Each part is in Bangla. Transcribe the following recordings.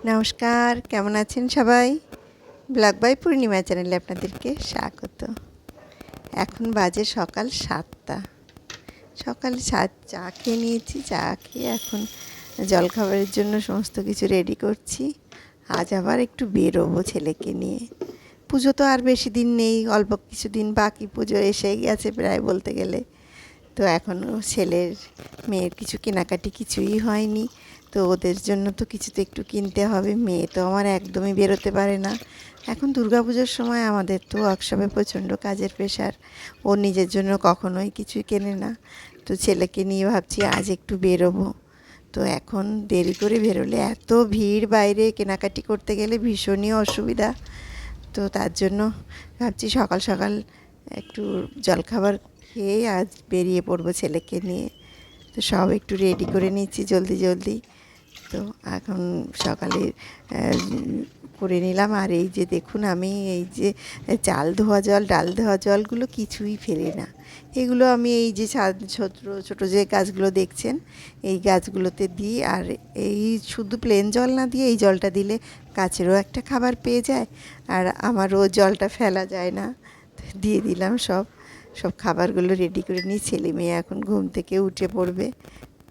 নমস্কার, কেমন আছেন সবাই? ব্লগ বাই পূর্ণিমা চ্যানেলে আপনাদেরকে স্বাগত। এখন বাজে সকাল 7টা। সকালে চা খেয়ে নিয়েছি। চা খেয়ে এখন জলখাবারের জন্য সমস্ত কিছু রেডি করছি। আজ আবার একটু বেরোবো ছেলেকে নিয়ে। পুজো তো আর বেশি দিন নেই, অল্প কিছু দিন বাকি, পুজো এসেই গেছে প্রায় বলতে গেলে। তো এখনও ছেলের মেয়ের কিছু কেনাকাটি কিছুই হয়নি। তো ওদের জন্য তো কিছু তো একটু কিনতে হবে। মেয়ে তো আমার একদমই বেরোতে পারে না। এখন দুর্গাপুজোর সময় আমাদের তো ওয়ার্কশপে প্রচণ্ড কাজের প্রেশার। ও নিজের জন্য কখনোই কিছুই কেনে না। তো ছেলেকে নিয়ে ভাবছি আজ একটু বেরোবো। তো এখন দেরি করে বেরোলে এত ভিড়, বাইরে কেনাকাটি করতে গেলে ভীষণই অসুবিধা। তো তার জন্য ভাবছি সকাল সকাল একটু জলখাবার খেয়ে আজ বেরিয়ে পড়বো ছেলেকে নিয়ে। তো সব একটু রেডি করে নিচ্ছি জলদি জলদি। তো এখন সকালে করে নিলাম। আর এই যে দেখুন, আমি এই যে চাল ধোয়া জল, ডাল ধোয়া জলগুলো কিছুই ফেলি না। এগুলো আমি এই যে ছোটো ছোটো যে গাছগুলো দেখছেন, এই গাছগুলোতে দিই। আর এই শুধু প্লেন জল না দিয়ে এই জলটা দিলে গাছেরও একটা খাবার পেয়ে যায়, আর আমারও জলটা ফেলা যায় না। দিয়ে দিলাম সব খাবারগুলো রেডি করে নিই। ছেলে মেয়ে এখন ঘুম থেকে উঠে পড়বে।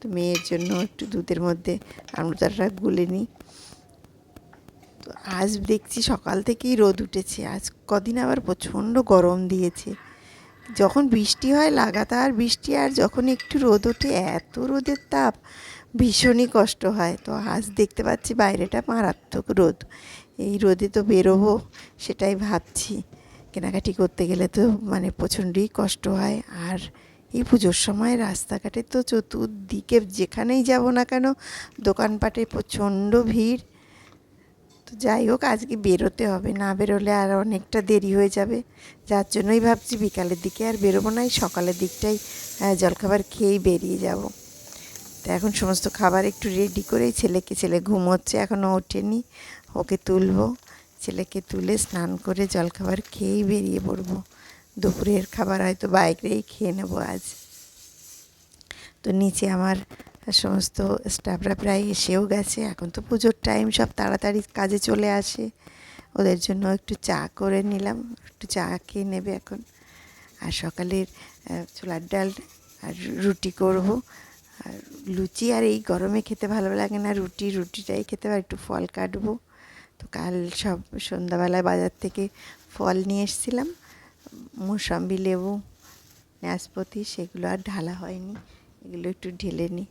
তো মেয়ের জন্য একটু দুধের মধ্যে আমড়াটা গুলে নিই। তো আজ দেখছি সকাল থেকেই রোদ উঠেছে। আজ কদিন আবার প্রচণ্ড গরম দিয়েছে। যখন বৃষ্টি হয় লাগাতার বৃষ্টি, আর যখন একটু রোদ ওঠে এত রোদের তাপ, ভীষণই কষ্ট হয়। তো আজ দেখতে পাচ্ছি বাইরেটা মারাত্মক রোদ। এই রোদে তো বেরোবো সেটাই ভাবছি। কেনাকাটি করতে গেলে তো মানে প্রচণ্ডই কষ্ট হয়। আর এই পুজোর সময় রাস্তাঘাটে তো চতুর্দিকে যেখানেই যাব না কেন দোকানপাটে প্রচণ্ড ভিড়। তো যাই হোক, আজকে বেরোতে হবে, না বেরোলে আর অনেকটা দেরি হয়ে যাবে। যার জন্যই ভাবছি বিকালের দিকে আর বেরোবো না, সকালের দিকটাই জলখাবার খেয়েই বেরিয়ে যাব। তো এখন সমস্ত খাবার একটু রেডি করেই ছেলে ঘুমোচ্ছে, এখনও ওঠেনি, ওকে তুলবো। ছেলেকে তুলে স্নান করে জলখাবার খেয়েই বেরিয়ে পড়বো। দুপুরের খাবার হয়তো বাইরেই খেয়ে নেবো আজ। তো নিচে আমার সমস্ত স্টাফরা প্রায় এসেও গেছে। এখন তো পুজোর টাইম, সব তাড়াতাড়ি কাজে চলে আসে। ওদের জন্য একটু চা করে নিলাম, একটু চা খেয়ে নেবে এখন। আর সকালের ছোলার ডাল আর রুটি করব। আর লুচি আর এই গরমে খেতে ভালো লাগে না, রুটিটাই খেতে, আর একটু ফল কাটবো। তো কাল সব সন্ধ্যাবেলায় বাজার থেকে ফল নিয়ে এসেছিলাম, মোসাম্বি, লেবু, নাশপাতি, সেগুলো আর ঢালা হয়নি, এগুলো একটু ঢেলে নিই।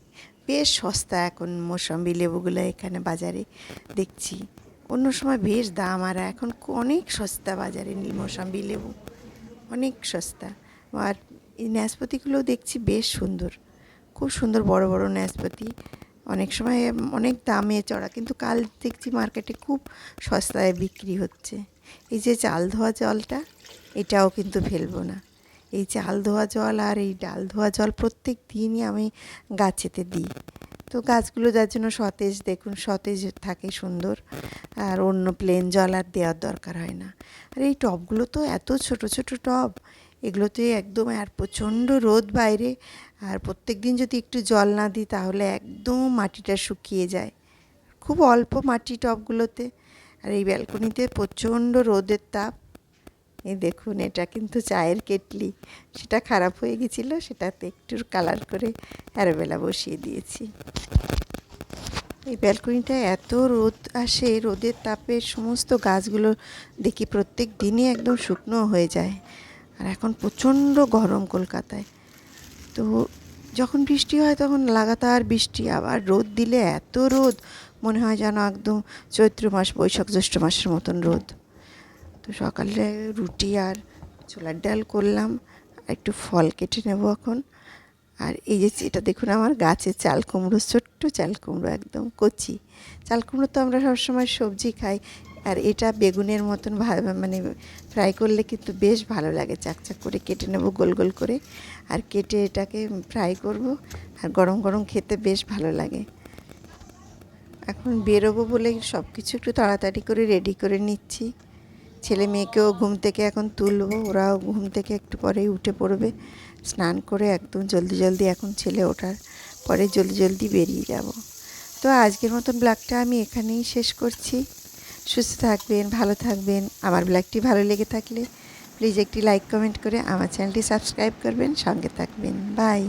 বেশ সস্তা এখন মোসাম্বি লেবুগুলো এখানে বাজারে দেখছি। অন্য সময় বেশ দাম, আর এখন অনেক সস্তা বাজারে মোসাম্বি লেবু, অনেক সস্তা। আর এই নাশপাতিগুলোও দেখছি বেশ সুন্দর, খুব সুন্দর বড় বড় নাশপাতি। অনেক সময় অনেক দামে চড়া, কিন্তু কাল দেখছি মার্কেটে খুব সস্তায় বিক্রি হচ্ছে। এই যে চাল ধোয়া জলটা, এটাও কিন্তু ফেলবো না। এই চাল ধোয়া জল আর এই ডাল ধোয়া জল প্রত্যেক দিনই আমি গাছেতে দিই। তো গাছগুলো যার জন্য সতেজ, দেখুন সতেজ থাকে, সুন্দর। আর অন্য প্লেন জল আর দেওয়ার দরকার হয় না। আর এই টবগুলো তো এত ছোট ছোট টব, এগুলোতে একদম, আর প্রচণ্ড রোদ বাইরে, আর প্রত্যেক দিন যদি একটু জল না দিই তাহলে একদম মাটিটা শুকিয়ে যায়। খুব অল্প মাটি টবগুলোতে। আর এই ব্যালকনিতে প্রচণ্ড রোদের তাপ। এই দেখুন, এটা কিন্তু চায়ের কেটলি, সেটা খারাপ হয়ে গেছিলো, সেটাতে একটু কালার করে অ্যালোভেরা বসিয়ে দিয়েছি। এই ব্যালকনিটা এত রোদ আসে, রোদের তাপে সমস্ত গাছগুলো দেখি প্রত্যেক দিনই একদম শুকনো হয়ে যায়। আর এখন প্রচণ্ড গরম কলকাতায়। তো যখন বৃষ্টি হয় তখন লাগাতার বৃষ্টি, আবার রোদ দিলে এত রোদ, মনে হয় যেন একদম চৈত্র মাস, বৈশাখ জ্যৈষ্ঠ মাসের মতন রোদ। তো সকালে রুটি আর ছোলার ডাল করলাম, একটু ফল কেটে নেব এখন। আর এই যে এটা দেখুন, আমার গাছের চাল কুমড়ো, ছোট্ট চাল কুমড়ো, একদম কচি চাল কুমড়ো। তো আমরা সবসময় সবজি খাই, আর এটা বেগুনের মতন মানে ফ্রাই করলে কিন্তু বেশ ভালো লাগে। চাকচাক করে কেটে নেব গোল গোল করে, আর কেটে এটাকে ফ্রাই করব, আর গরম গরম খেতে বেশ ভালো লাগে। এখন বেরোবো বলে সব কিছু একটু তাড়াতাড়ি করে রেডি করে নিচ্ছি। ছেলে মেয়েকেও ঘুম থেকে এখন তুলবো, ওরাও ঘুম থেকে একটু পরেই উঠে পড়বে। স্নান করে একদম জলদি জলদি এখন ছেলে ওঠার পরে জলদি জলদি বেরিয়ে যাব। তো আজকের মতন ব্লগটা আমি এখানেই শেষ করছি। সুস্থ থাকবেন, ভালো থাকবেন। আমার ব্লগটি ভালো লেগে থাকলে প্লিজ একটি লাইক কমেন্ট করে আমার চ্যানেলটি সাবস্ক্রাইব করবেন, সঙ্গে থাকবেন। বাই।